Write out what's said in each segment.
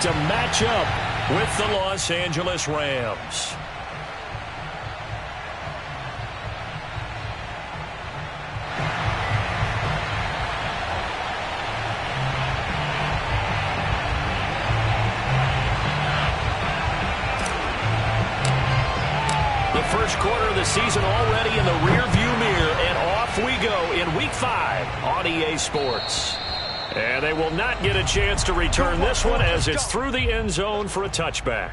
to match up with the Los Angeles Rams. First quarter of the season already in the rearview mirror, and off we go in Week 5 on EA Sports. And they will not get a chance to return this one as it's through the end zone for a touchback.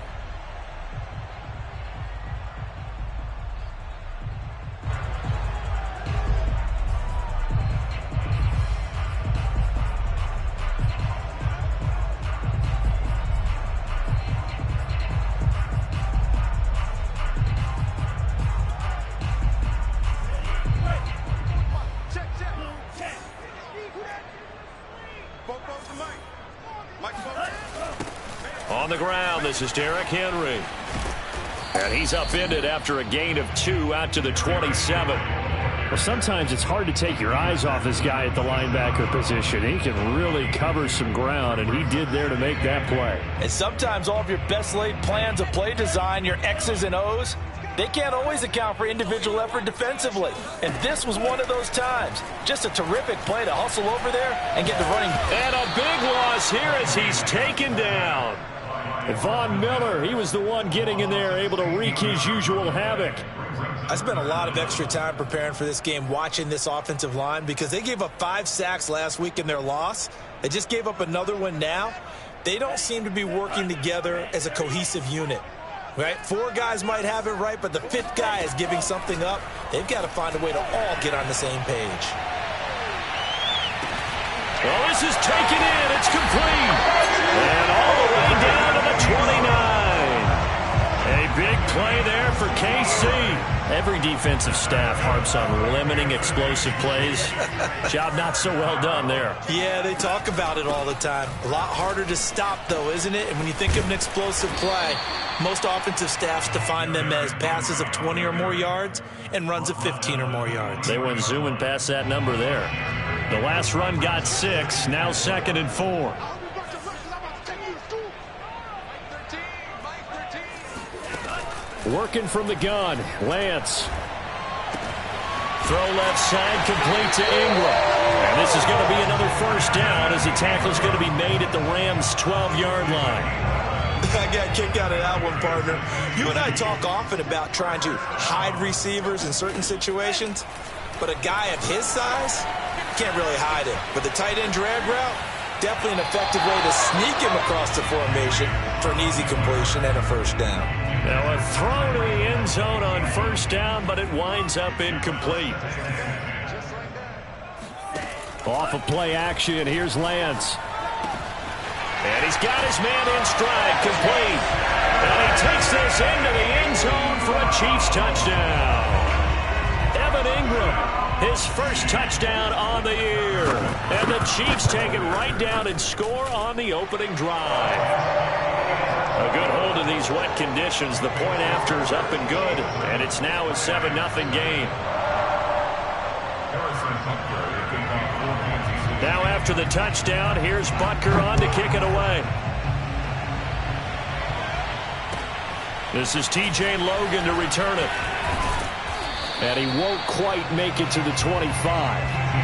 On the ground, this is Derrick Henry. And he's upended after a gain of 2 out to the 27. Well, sometimes it's hard to take your eyes off this guy at the linebacker position. He can really cover some ground, and he did there to make that play. And sometimes all of your best laid plans of play design, your X's and O's, they can't always account for individual effort defensively. And this was one of those times. Just a terrific play to hustle over there and get the running. And a big loss here as he's taken down. Von Miller, he was the one getting in there, able to wreak his usual havoc. I spent a lot of extra time preparing for this game, watching this offensive line, because they gave up 5 sacks last week in their loss. They just gave up another one now. They don't seem to be working together as a cohesive unit. Right? 4 guys might have it right, but the 5th guy is giving something up. They've got to find a way to all get on the same page. Well, this is taken in. It's complete. And all the way down to the 29. A big play there for KC. Every defensive staff harps on limiting explosive plays. Job not so well done there. Yeah, they talk about it all the time. A lot harder to stop, though, isn't it? And when you think of an explosive play, most offensive staffs define them as passes of 20 or more yards and runs of 15 or more yards. They went zooming past that number there. The last run got 6, now 2nd and 4. Working from the gun, Lance. Throw left side, complete to Ingram. And this is going to be another first down as the tackle is going to be made at the Rams' 12-yard line. I got a kick out of that one, partner. You and I talk often about trying to hide receivers in certain situations, but a guy of his size can't really hide it. But the tight end drag route, definitely an effective way to sneak him across the formation for an easy completion and a first down. Now a throw to the end zone on first down, but it winds up incomplete. Off of play action, here's Lance. And he's got his man in stride, complete. And he takes this into the end zone for a Chiefs touchdown. Evan Ingram, his first touchdown on the year. And the Chiefs take it right down and score on the opening drive. A good hold in these wet conditions. The point after is up and good. And it's now a 7-0 game. Now after the touchdown, here's Butker on to kick it away. This is TJ Logan to return it. And he won't quite make it to the 25.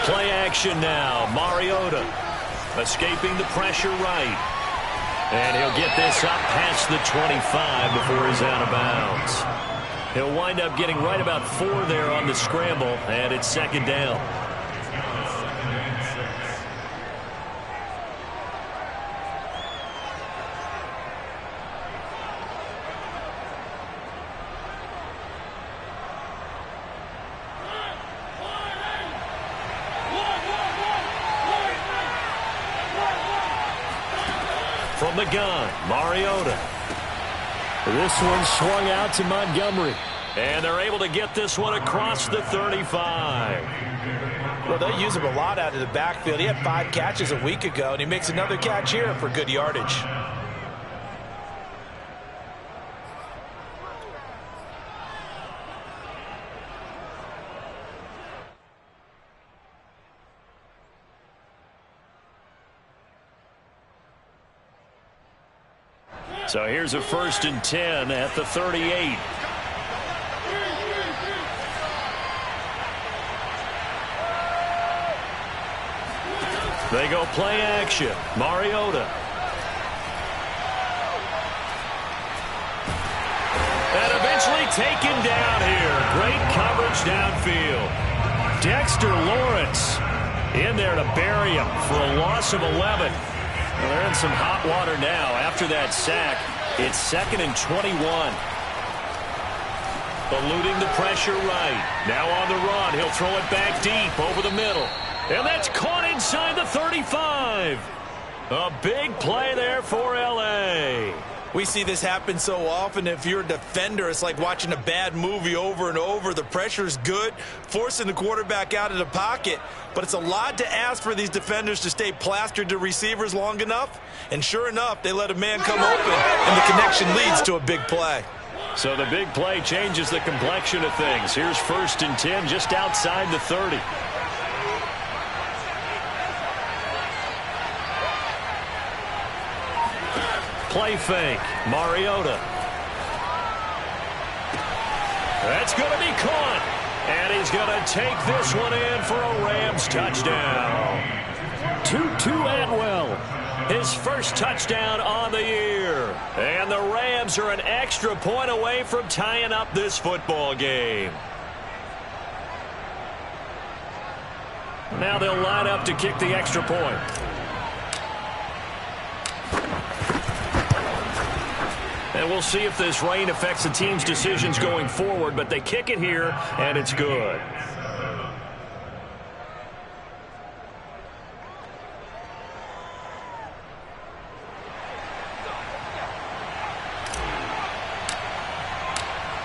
Play action now. Mariota escaping the pressure right. And he'll get this up past the 25 before he's out of bounds. He'll wind up getting right about 4 there on the scramble, and it's 2nd down. From the gun, Mariota. This one swung out to Montgomery. And they're able to get this one across the 35. Well, they use him a lot out of the backfield. He had 5 catches a week ago, and he makes another catch here for good yardage. So here's a 1st and 10 at the 38. They go play action. Mariota. And eventually taken down here. Great coverage downfield. Dexter Lawrence in there to bury him for a loss of 11. Well, they're in some hot water now. After that sack, it's 2nd and 21. Eluding the pressure right. Now on the run. He'll throw it back deep over the middle. And that's caught inside the 35. A big play there for L.A. We see this happen so often. If you're a defender, it's like watching a bad movie over and over. The pressure's good, forcing the quarterback out of the pocket. But it's a lot to ask for these defenders to stay plastered to receivers long enough. And sure enough, they let a man come open, and the connection leads to a big play. So the big play changes the complexion of things. Here's 1st and 10 just outside the 30. Play fake. Mariota. That's going to be caught. And he's going to take this one in for a Rams touchdown. Tutu Atwell, his first touchdown on the year. And the Rams are an extra point away from tying up this football game. Now they'll line up to kick the extra point. And we'll see if this rain affects the team's decisions going forward, but they kick it here, and it's good.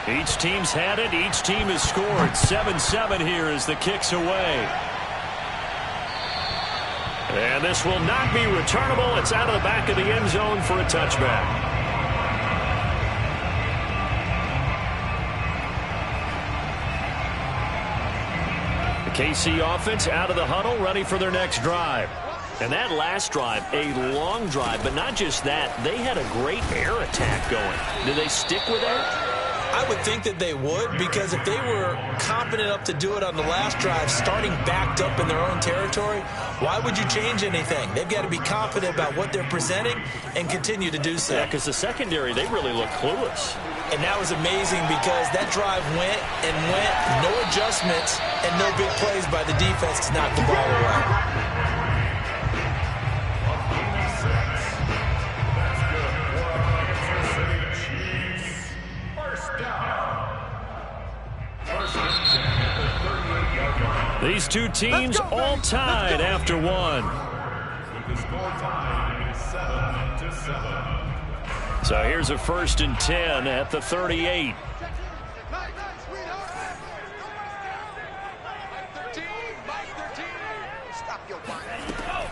Each team's had it. Each team has scored. 7-7 here as the kick's away. And this will not be returnable. It's out of the back of the end zone for a touchback. KC offense out of the huddle, ready for their next drive. And that last drive, a long drive, but not just that. They had a great air attack going. Do they stick with that? I would think that they would, because if they were confident enough to do it on the last drive, starting backed up in their own territory, why would you change anything? They've got to be confident about what they're presenting and continue to do so. Yeah, because the secondary, they really look clueless. And that was amazing because that drive went and went, no adjustments, and no big plays by the defense to knock the ball away. These two teams all tied after one. So here's a 1st and 10 at the 38.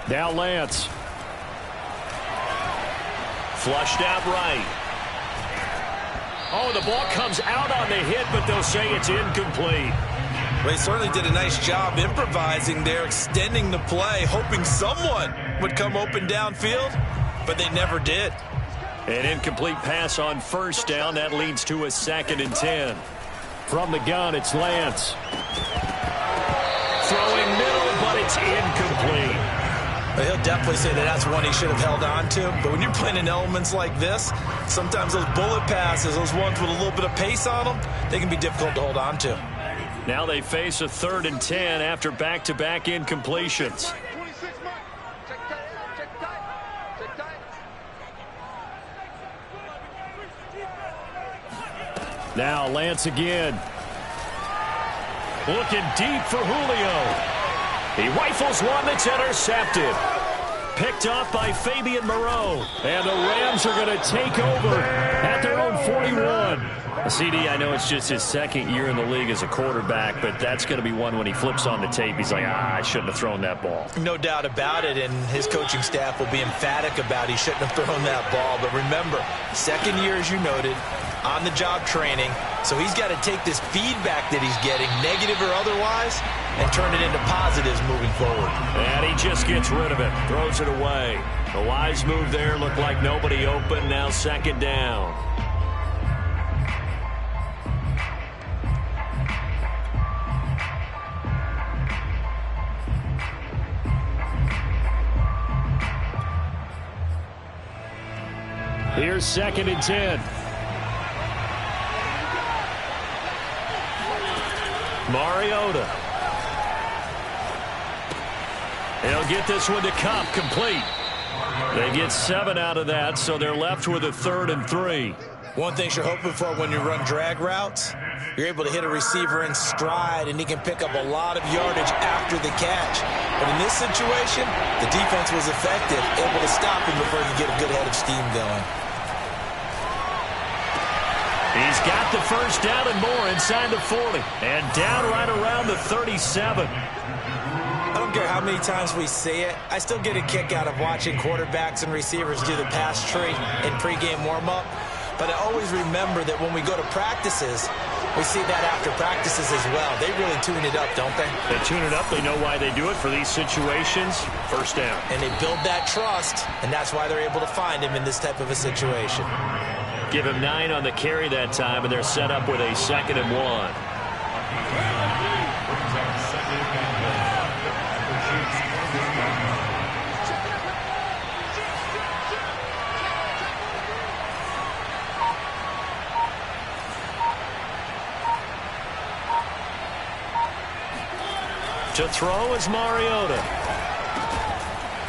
Now Lance. Flushed out right. Oh, the ball comes out on the hit, but they'll say it's incomplete. Well, he certainly did a nice job improvising there, extending the play, hoping someone would come open downfield, but they never did. An incomplete pass on 1st down. That leads to a 2nd and 10. From the gun, it's Lance. Throwing middle, but it's incomplete. Well, he'll definitely say that that's one he should have held on to. But when you're playing in elements like this, sometimes those bullet passes, those ones with a little bit of pace on them, they can be difficult to hold on to. Now they face a 3rd and 10 after back-to-back incompletions. Now Lance again. Looking deep for Julio. He rifles one that's intercepted. Picked off by Fabian Moreau. And the Rams are going to take over at their own 41. CD, I know it's just his second year in the league as a quarterback, but that's going to be one when he flips on the tape. He's like, I shouldn't have thrown that ball. No doubt about it, and his coaching staff will be emphatic about he shouldn't have thrown that ball. But remember, second year, as you noted, on-the-job training. So he's got to take this feedback that he's getting, negative or otherwise, and turn it into positives moving forward. And he just gets rid of it, throws it away. A wise move there, looked like nobody open, now second down. Here's 2nd and 10. Mariota. He'll get this one to Kupp, complete. They get 7 out of that, so they're left with a 3rd and 3. One thing you're hoping for when you run drag routes, you're able to hit a receiver in stride, and he can pick up a lot of yardage after the catch. But in this situation, the defense was effective, able to stop him before he could get a good head of steam going. He's got the first down and more inside the 40. And down right around the 37. I don't care how many times we see it. I still get a kick out of watching quarterbacks and receivers do the pass tree in pregame warm-up. But I always remember that when we go to practices, we see that after practices as well. They really tune it up, don't they? They tune it up. They know why they do it for these situations. First down. And they build that trust, and that's why they're able to find him in this type of a situation. Give him 9 on the carry that time, and they're set up with a 2nd and 1. To throw is Mariota.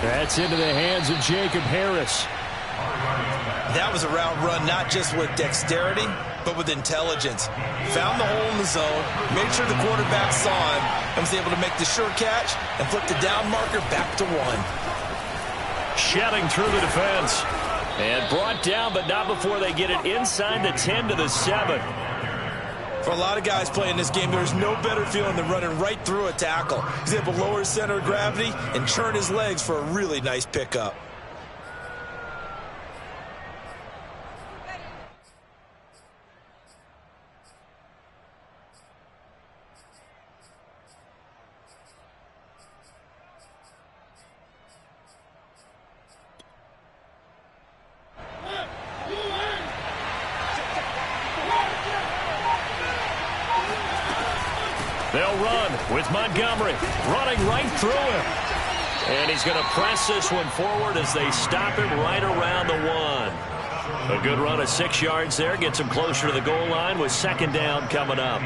That's into the hands of Jacob Harris. That was a route run not just with dexterity, but with intelligence. Found the hole in the zone, made sure the quarterback saw him, and was able to make the sure catch and flip the down marker back to 1. Shedding through the defense. And brought down, but not before they get it inside the 10 to the 7. For a lot of guys playing this game, there's no better feeling than running right through a tackle. He's able to lower his center of gravity and churn his legs for a really nice pickup. They'll run with Montgomery running right through him. And he's going to press this one forward as they stop him right around the 1. A good run of 6 yards there. Gets him closer to the goal line with 2nd down coming up.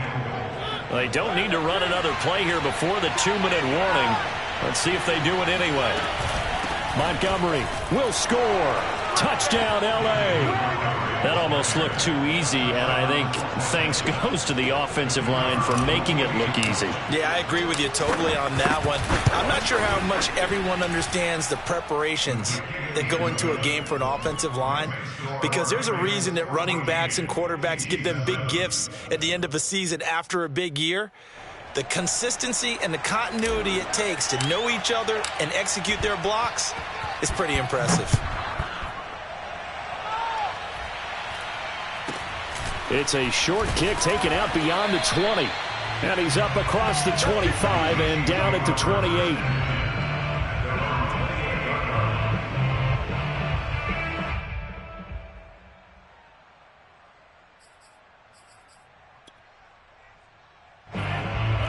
They don't need to run another play here before the 2-minute warning. Let's see if they do it anyway. Montgomery will score. Touchdown, L.A. That almost looked too easy, and I think thanks goes to the offensive line for making it look easy. Yeah, I agree with you totally on that one. I'm not sure how much everyone understands the preparations that go into a game for an offensive line, because there's a reason that running backs and quarterbacks give them big gifts at the end of a season after a big year. The consistency and the continuity it takes to know each other and execute their blocks is pretty impressive. It's a short kick taken out beyond the 20. And he's up across the 25 and down at the 28.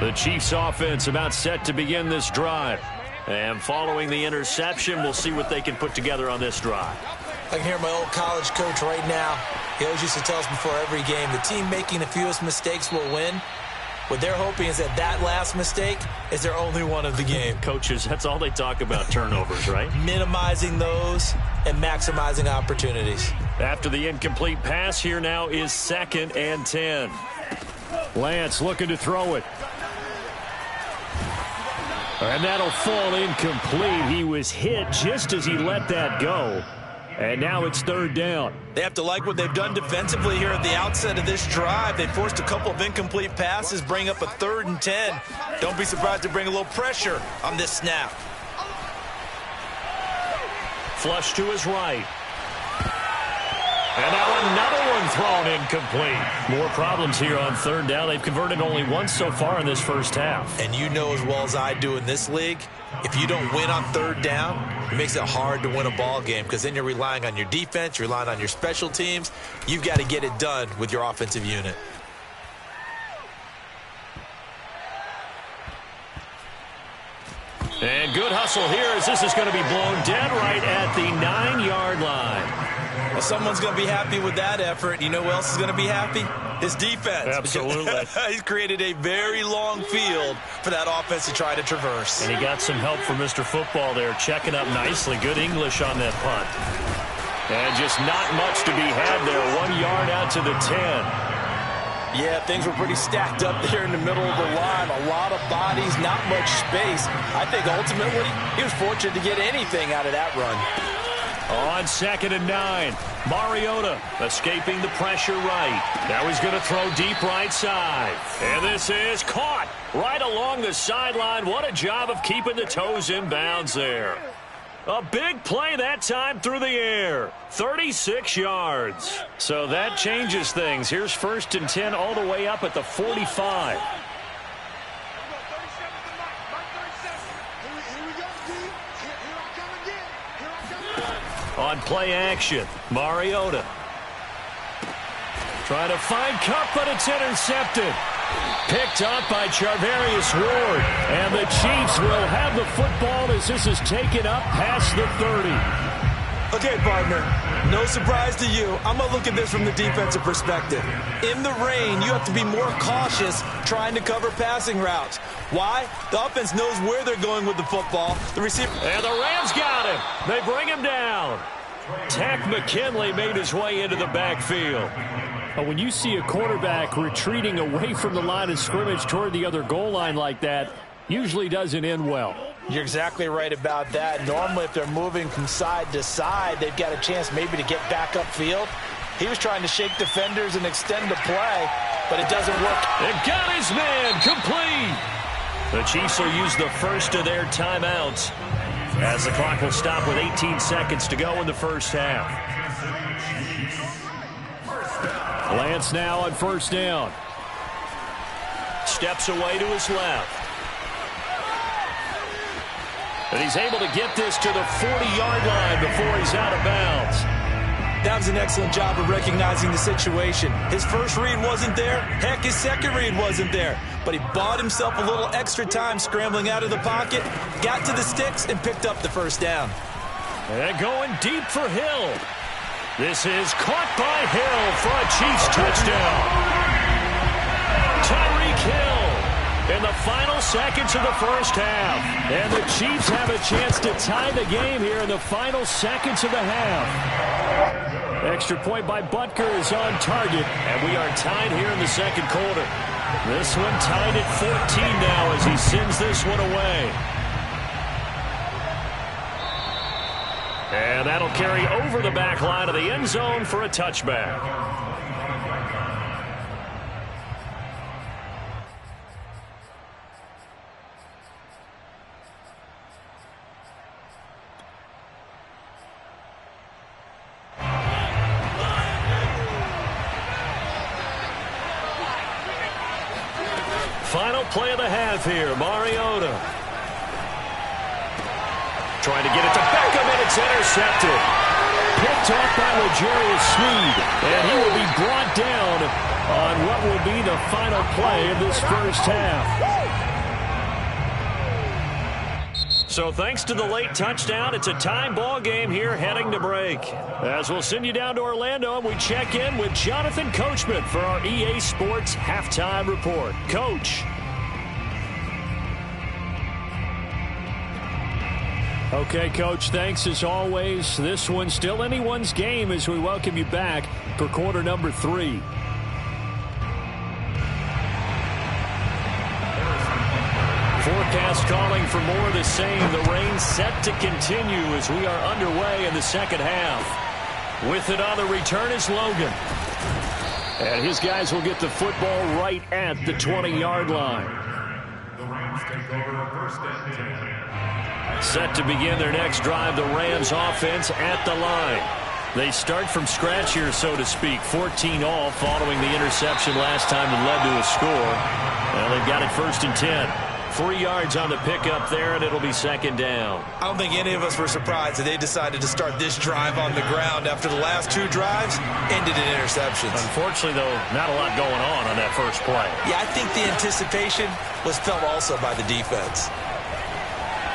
The Chiefs offense about set to begin this drive. And following the interception, we'll see what they can put together on this drive. I can hear my old college coach right now. He always used to tell us before every game, the team making the fewest mistakes will win. What they're hoping is that that last mistake is their only one of the game. Coaches, that's all they talk about, turnovers, right? Minimizing those and maximizing opportunities. After the incomplete pass, here now is 2nd and 10. Lance looking to throw it. And that'll fall incomplete. He was hit just as he let that go. And now it's third down. They have to like what they've done defensively here at the outset of this drive. They forced a couple of incomplete passes, bring up a 3rd and 10. Don't be surprised to bring a little pressure on this snap. Flush to his right. And now another one thrown incomplete. More problems here on third down. They've converted only once so far in this first half. And you know as well as I do in this league, if you don't win on third down, it makes it hard to win a ball game because then you're relying on your defense, you're relying on your special teams. You've got to get it done with your offensive unit. And good hustle here as this is going to be blown dead right at the 9-yard line. Well, someone's going to be happy with that effort. You know who else is going to be happy? His defense. Absolutely. He's created a very long field for that offense to try to traverse. And he got some help from Mr. Football there, checking up nicely. Good English on that punt. And just not much to be had there. 1 yard out to the 10. Yeah, things were pretty stacked up there in the middle of the line. A lot of bodies, not much space. I think ultimately he was fortunate to get anything out of that run. On 2nd and 9, Mariota escaping the pressure right. Now he's going to throw deep right side. And this is caught right along the sideline. What a job of keeping the toes in bounds there. A big play that time through the air. 36 yards. So that changes things. Here's 1st and 10 all the way up at the 45. On play action, Mariota. Trying to find Kupp, but it's intercepted. Picked up by Charvarius Ward. And the Chiefs will have the football as this is taken up past the 30. Okay, partner, no surprise to you. I'm going to look at this from the defensive perspective. In the rain, you have to be more cautious trying to cover passing routes. Why? The offense knows where they're going with the football. The receiver. And the Rams got him. They bring him down. Takk McKinley made his way into the backfield. When you see a quarterback retreating away from the line of scrimmage toward the other goal line like that, usually doesn't end well. You're exactly right about that. Normally, if they're moving from side to side, they've got a chance maybe to get back upfield. He was trying to shake defenders and extend the play, but it doesn't work. It got his man complete. The Chiefs will use the first of their timeouts as the clock will stop with 18 seconds to go in the first half. Lance now on 1st down. Steps away to his left. And he's able to get this to the 40-yard line before he's out of bounds. That was an excellent job of recognizing the situation. His first read wasn't there. Heck, his second read wasn't there. But he bought himself a little extra time scrambling out of the pocket, got to the sticks, and picked up the first down. And going deep for Hill. This is caught by Hill for a Chiefs touchdown. Tyreek Hill in the final seconds of the first half. And the Chiefs have a chance to tie the game here in the final seconds of the half. Extra point by Butker is on target. And we are tied here in the second quarter. This one tied at 14 now as he sends this one away. And that'll carry over the back line of the end zone for a touchback. Final play of the half here, Mariota. Trying to get it to Beckham, and it's intercepted. Picked off by L'Jarius Sneed, and he will be brought down on what will be the final play of this first half. So thanks to the late touchdown, it's a time ball game here heading to break. As we'll send you down to Orlando, and we check in with Jonathan Coachman for our EA Sports Halftime Report. Coach. Okay, Coach, thanks as always. This one's still anyone's game as we welcome you back for quarter number 3. forecast calling for more of the same. The rain set to continue as we are underway in the second half. With it on the return is Logan. And his guys will get the football right at the 20-yard line. The Rams take over first and 10. Set to begin their next drive, the Rams offense at the line. They start from scratch here, so to speak. 14 all following the interception last time that led to a score. Well, they've got it first and 10. 3 yards on the pickup there, and it'll be second down. I don't think any of us were surprised that they decided to start this drive on the ground after the last 2 drives ended in interceptions. Unfortunately, though, not a lot going on that first play. Yeah, I think the anticipation was felt also by the defense.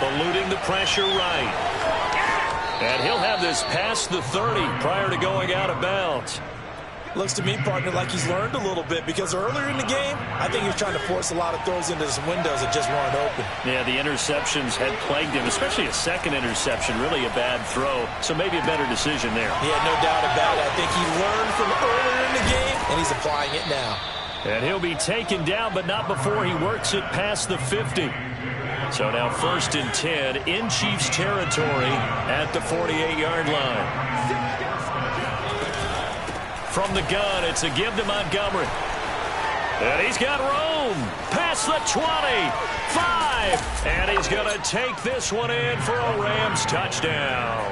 Eluding the pressure right. And he'll have this past the 30 prior to going out of bounds. Looks to me, partner, like he's learned a little bit because earlier in the game, I think he was trying to force a lot of throws into some windows that just weren't open. Yeah, the interceptions had plagued him, especially a second interception, really a bad throw. So maybe a better decision there. Yeah, no doubt about it. I think he learned from earlier in the game, and he's applying it now. And he'll be taken down, but not before he works it past the 50. So now first and 10 in Chiefs territory at the 48-yard line. From the gun, it's a give to Montgomery. And he's got room. Past the 25. And he's going to take this one in for a Rams touchdown.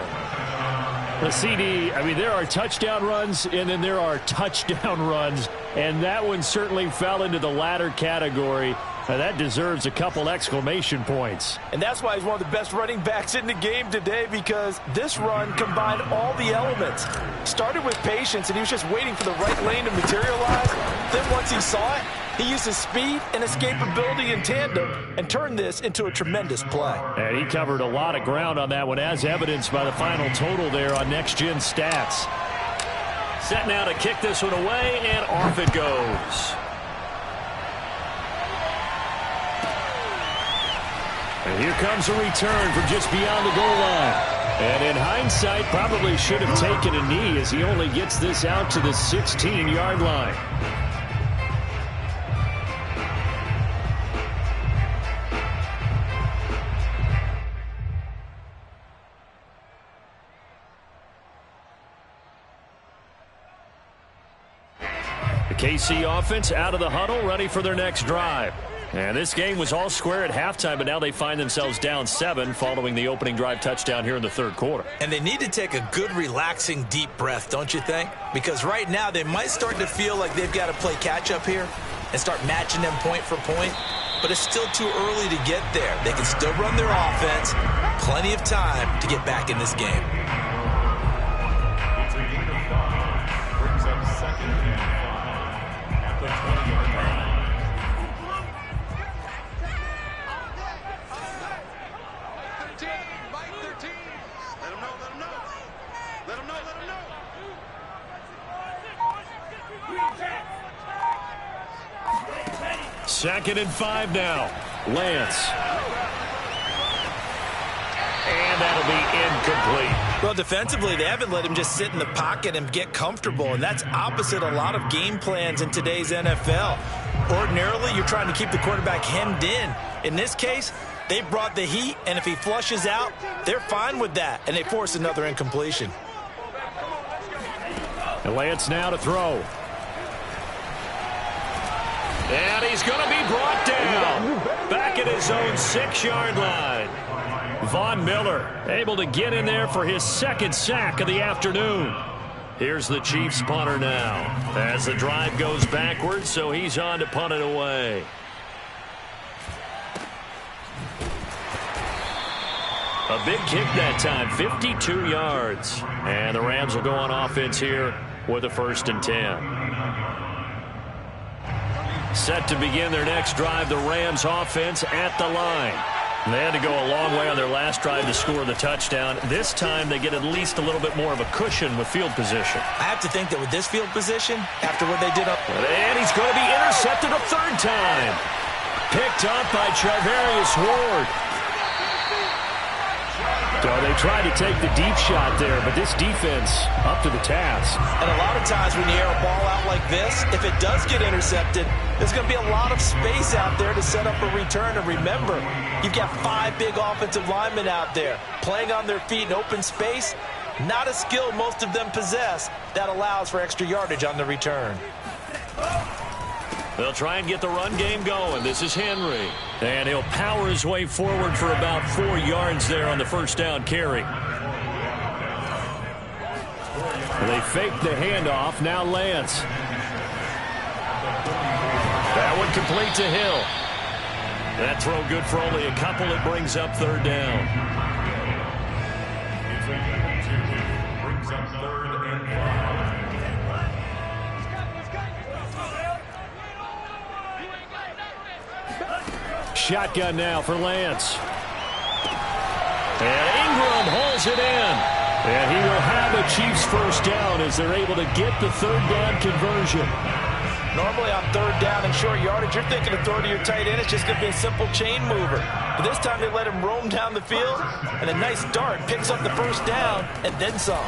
The CD, I mean, there are touchdown runs, and then there are touchdown runs. And that one certainly fell into the latter category. That deserves a couple exclamation points. And that's why he's one of the best running backs in the game today, because this run combined all the elements. Started with patience, and he was just waiting for the right lane to materialize. Then once he saw it, he used his speed and escapability in tandem and turned this into a tremendous play. And he covered a lot of ground on that one, as evidenced by the final total there on Next Gen Stats. Set now to kick this one away, and off it goes. And here comes a return from just beyond the goal line. And in hindsight, probably should have taken a knee as he only gets this out to the 16-yard line. The KC offense out of the huddle, ready for their next drive. And this game was all square at halftime, but now they find themselves down 7 following the opening drive touchdown here in the third quarter. And they need to take a good, relaxing, deep breath, don't you think? Because right now they might start to feel like they've got to play catch-up here and start matching them point for point. But it's still too early to get there. They can still run their offense. Plenty of time to get back in this game. Brings up second and 5 at the 20-yard line. Second and 5 now. Lance. And that'll be incomplete. Well, defensively, they haven't let him just sit in the pocket and get comfortable, and that's opposite a lot of game plans in today's NFL. Ordinarily, you're trying to keep the quarterback hemmed in. In this case, they brought the heat, and if he flushes out, they're fine with that, and they force another incompletion. And Lance now to throw. And he's going to be brought down back at his own 6-yard line. Von Miller able to get in there for his second sack of the afternoon. Here's the Chiefs punter now as the drive goes backwards, so he's on to punt it away. A big kick that time, 52 yards. And the Rams will go on offense here with a first and 10. Set to begin their next drive, the Rams offense at the line. They had to go a long way on their last drive to score the touchdown. This time they get at least a little bit more of a cushion with field position. I have to think that with this field position, after what they did up... And he's going to be intercepted a third time. Picked up by Charvarius Ward. So they tried to take the deep shot there, but this defense up to the task. And a lot of times when you air a ball out like this, if it does get intercepted, there's going to be a lot of space out there to set up a return. And remember, you've got 5 big offensive linemen out there playing on their feet in open space. Not a skill most of them possess that allows for extra yardage on the return. They'll try and get the run game going. This is Henry. And he'll power his way forward for about 4 yards there on the first down carry. They fake the handoff. Now Lance. That one complete to Hill. That throw good for only a couple. It brings up third down. Brings up 3rd and 5. Shotgun now for Lance. And Ingram holds it in. And he will have a Chiefs first down as they're able to get the third down conversion. Normally on third down and short yardage, you're thinking of throwing to your tight end. It's just going to be a simple chain mover. But this time they let him roam down the field, and a nice dart picks up the first down and then some.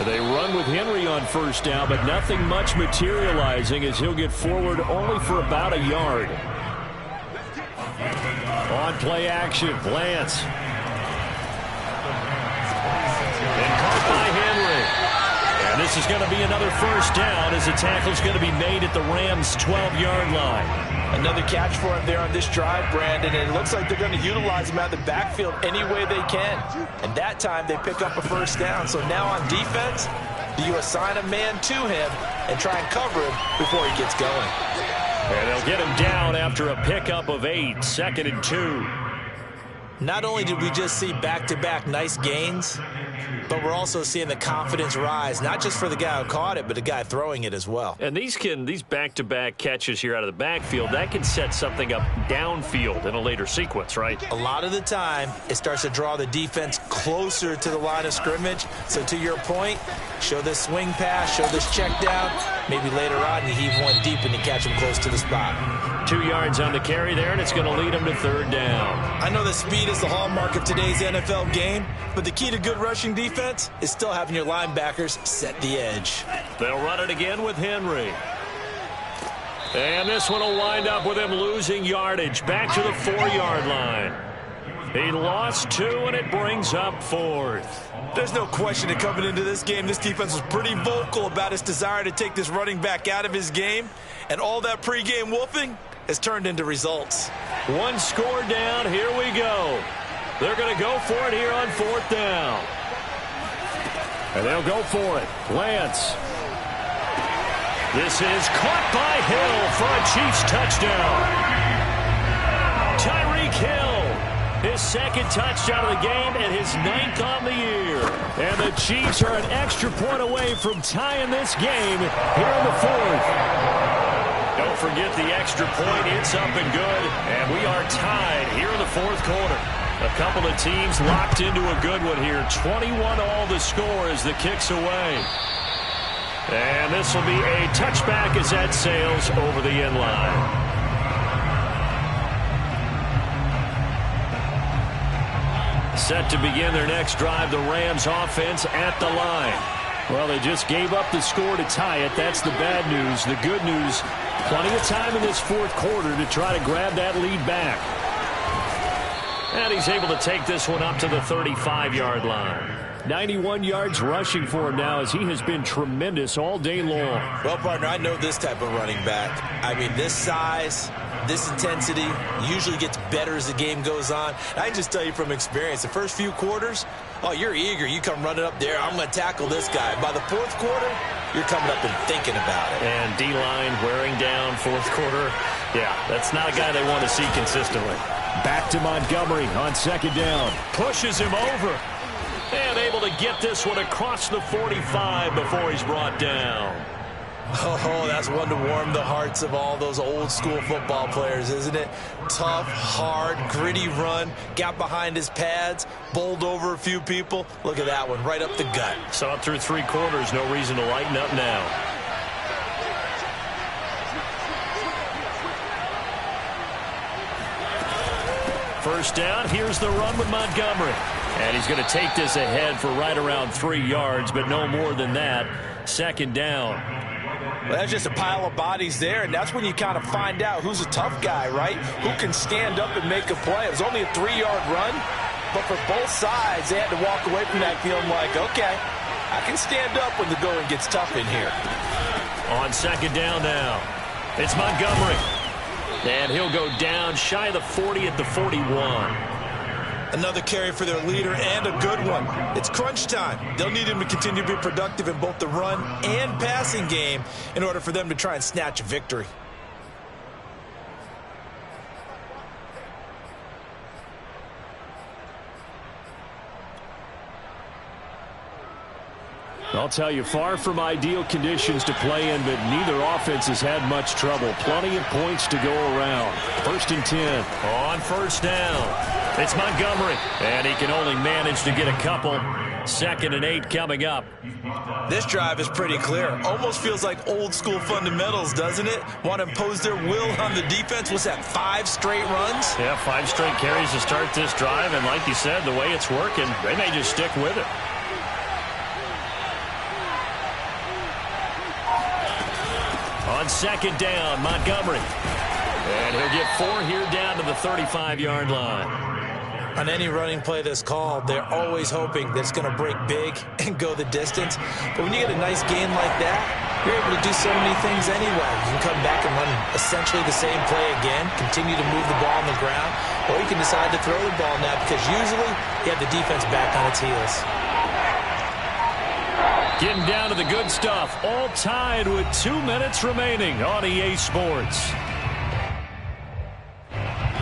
They run with Henry on first down, but nothing much materializing as he'll get forward only for about a yard. On play action, Lance. And caught by Henry. And this is going to be another first down as the tackle's going to be made at the Rams' 12-yard line. Another catch for him there on this drive, Brandon, and it looks like they're going to utilize him out of the backfield any way they can. And that time they pick up a first down. So now on defense, do you assign a man to him and try and cover him before he gets going? And they'll get him down after a pickup of 8, 2nd and 2. Not only did we just see back-to-back nice gains, but we're also seeing the confidence rise, not just for the guy who caught it, but the guy throwing it as well. And these back-to-back catches here out of the backfield, that can set something up downfield in a later sequence, right? A lot of the time, it starts to draw the defense closer to the line of scrimmage. So to your point, show this swing pass, show this check down. Maybe later on you heave one deep and you catch him close to the spot. 2 yards on the carry there, and it's going to lead him to third down. I know that speed is the hallmark of today's NFL game, but the key to good rushing defense is still having your linebackers set the edge. They'll run it again with Henry. And this one will wind up with him losing yardage back to the 4-yard line. He lost 2, and it brings up 4th. There's no question that coming into this game, this defense was pretty vocal about its desire to take this running back out of his game, and all that pregame wolfing has turned into results. 1 score down. Here we go. They're going to go for it here on 4th down. And they'll go for it. Lance. This is caught by Hill for a Chiefs touchdown. Tyreek Hill, his 2nd touchdown of the game and his 9th on the year. And the Chiefs are an extra point away from tying this game here in the 4th. Don't forget the extra point. It's up and good. And we are tied here in the 4th quarter. A couple of teams locked into a good one here. 21-all the score as the kick's away. And this will be a touchback as that sails over the end line. Set to begin their next drive, the Rams offense at the line. Well, they just gave up the score to tie it. That's the bad news. The good news, plenty of time in this 4th quarter to try to grab that lead back. And he's able to take this one up to the 35-yard line. 91 yards rushing for him now as he has been tremendous all day long. Well, partner, I know this type of running back. I mean, this size, this intensity usually gets better as the game goes on. I can just tell you from experience, the first few quarters, oh, you're eager. You come running up there. I'm going to tackle this guy. By the 4th quarter, you're coming up and thinking about it. And D-line wearing down 4th quarter. Yeah, that's not a guy they want to see consistently. Back to Montgomery on 2nd down. Pushes him over. And able to get this one across the 45 before he's brought down. Oh, that's one to warm the hearts of all those old school football players, isn't it? Tough, hard, gritty run. Got behind his pads, bowled over a few people. Look at that one, right up the gut. Saw it through 3 quarters. No reason to lighten up now. First down, here's the run with Montgomery. And he's going to take this ahead for right around 3 yards, but no more than that. Second down. Well, that's just a pile of bodies there, and that's when you kind of find out who's a tough guy, right? Who can stand up and make a play. It was only a 3-yard run, but for both sides, they had to walk away from that feeling like, okay, I can stand up when the going gets tough in here. On second down now, it's Montgomery. And he'll go down shy of the 40 at the 41. Another carry for their leader, and a good one. It's crunch time. They'll need him to continue to be productive in both the run and passing game in order for them to try and snatch a victory. I'll tell you, far from ideal conditions to play in, but neither offense has had much trouble. Plenty of points to go around. 1st and 10. On first down, it's Montgomery. And he can only manage to get a couple. 2nd and 8 coming up. This drive is pretty clear. Almost feels like old school fundamentals, doesn't it? Want to impose their will on the defense. What's that, 5 straight runs? Yeah, 5 straight carries to start this drive. And like you said, the way it's working, they may just stick with it. On second down, Montgomery. And he'll get 4 here down to the 35-yard line. On any running play that's called, they're always hoping that it's going to break big and go the distance. But when you get a nice gain like that, you're able to do so many things anyway. You can come back and run essentially the same play again, continue to move the ball on the ground, or you can decide to throw the ball now because usually you have the defense back on its heels. Getting down to the good stuff. All tied with 2 minutes remaining on EA Sports.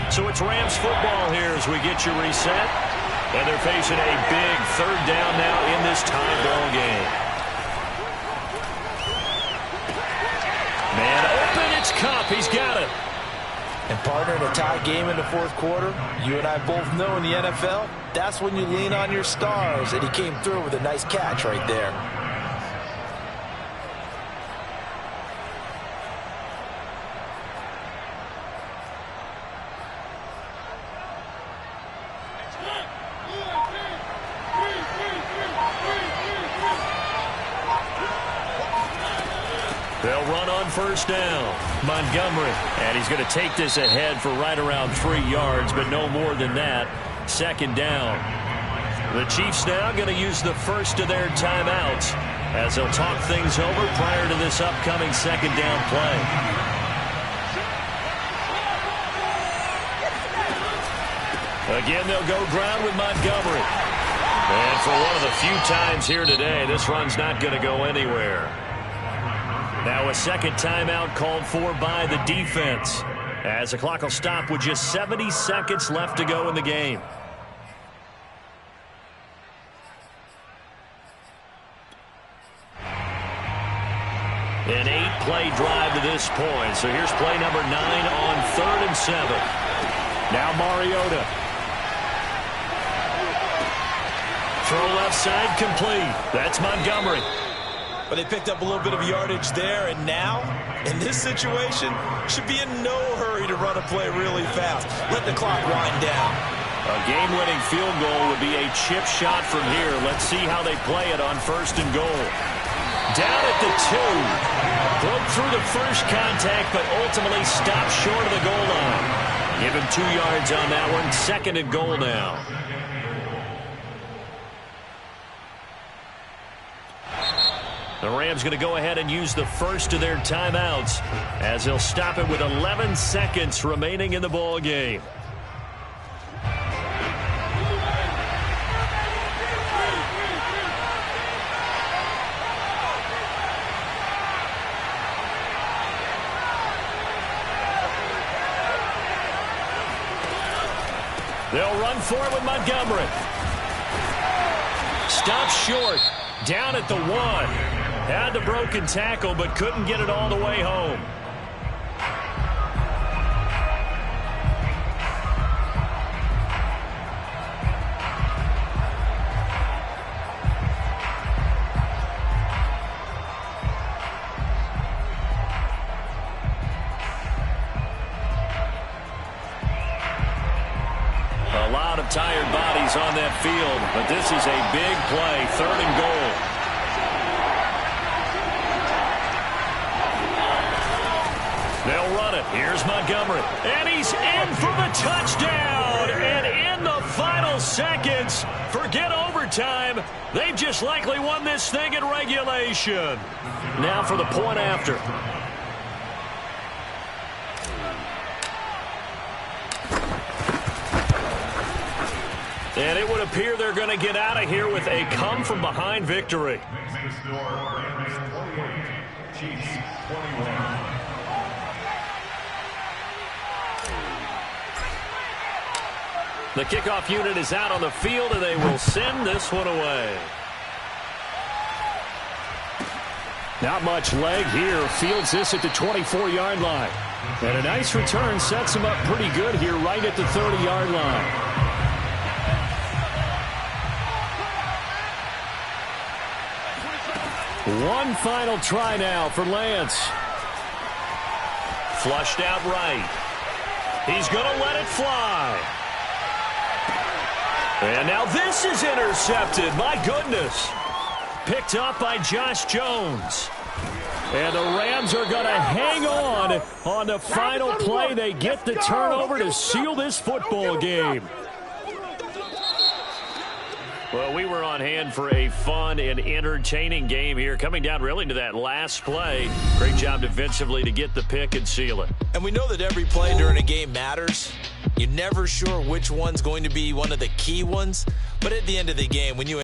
So it's Rams football here as we get you reset. And they're facing a big 3rd down now in this tie ball game. Man open, it's Kupp. He's got it. And partner, in a tie game in the 4th quarter, you and I both know in the NFL, that's when you lean on your stars. And he came through with a nice catch right there. They'll run on first down. Montgomery. And he's going to take this ahead for right around 3 yards, but no more than that. 2nd down. The Chiefs now going to use the first of their timeouts as they'll talk things over prior to this upcoming 2nd down play. Again, they'll go ground with Montgomery. And for one of the few times here today, this run's not going to go anywhere. Now a 2nd timeout called for by the defense as the clock will stop with just 70 seconds left to go in the game. An 8-play drive to this point. So here's play number 9 on 3rd and 7. Now Mariota. Throw left side complete. That's Montgomery. But they picked up a little bit of yardage there, and now, in this situation, should be in no hurry to run a play really fast. Let the clock wind down. A game-winning field goal would be a chip shot from here. Let's see how they play it on 1st and goal. Down at the 2. Broke through the first contact, but ultimately stopped short of the goal line. Give him 2 yards on that one. 2nd and goal now. The Rams going to go ahead and use the first of their timeouts as they'll stop it with 11 seconds remaining in the ball game. They'll run for it with Montgomery. Stops short. Down at the 1. Had the broken tackle, but couldn't get it all the way home. A lot of tired bodies on that field, but this is a big play, 3rd and goal. They'll run it. Here's Montgomery. And he's in for the touchdown. And in the final seconds, forget overtime. They've just likely won this thing in regulation. Now for the point after. And it would appear they're going to get out of here with a come-from-behind victory. The kickoff unit is out on the field, and they will send this one away. Not much leg here. Fields this at the 24-yard line. And a nice return sets him up pretty good here right at the 30-yard line. One final try now for Lance. Flushed out right. He's going to let it fly. And now this is intercepted. My goodness. Picked up by Josh Jones. And the Rams are going to hang on the final play. They get the turnover to seal this football game. Well, we were on hand for a fun and entertaining game here. Coming down really to that last play. Great job defensively to get the pick and seal it. And we know that every play during a game matters. You're never sure which one's going to be one of the key ones. But at the end of the game, when you